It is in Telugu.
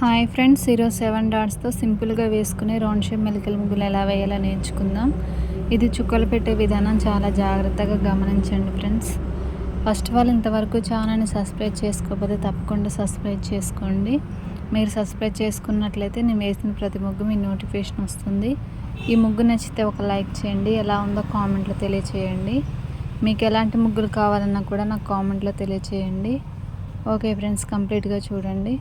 హాయ్ ఫ్రెండ్స్, ఈరోజు 7 డాట్స్తో సింపుల్గా వేసుకునే రౌండ్ షేప్ మెలికల ముగ్గులు ఎలా వేయాలో నేర్చుకుందాం. ఇది చుక్కలు పెట్టే విధానం చాలా జాగ్రత్తగా గమనించండి ఫ్రెండ్స్. ఫస్ట్ ఆఫ్ ఆల్ ఇంతవరకు ఛానల్ని సబ్స్క్రైబ్ చేసుకోకపోతే తప్పకుండా సబ్స్క్రైబ్ చేసుకోండి. మీరు సబ్స్క్రైబ్ చేసుకున్నట్లయితే నేను వేసిన ప్రతి ముగ్గు మీ నోటిఫికేషన్ వస్తుంది. ఈ ముగ్గు నచ్చితే ఒక లైక్ చేయండి, ఎలా ఉందో కామెంట్లో తెలియచేయండి. మీకు ఎలాంటి ముగ్గులు కావాలన్నా కూడా నాకు కామెంట్లో తెలియచేయండి. ఓకే ఫ్రెండ్స్, కంప్లీట్గా చూడండి.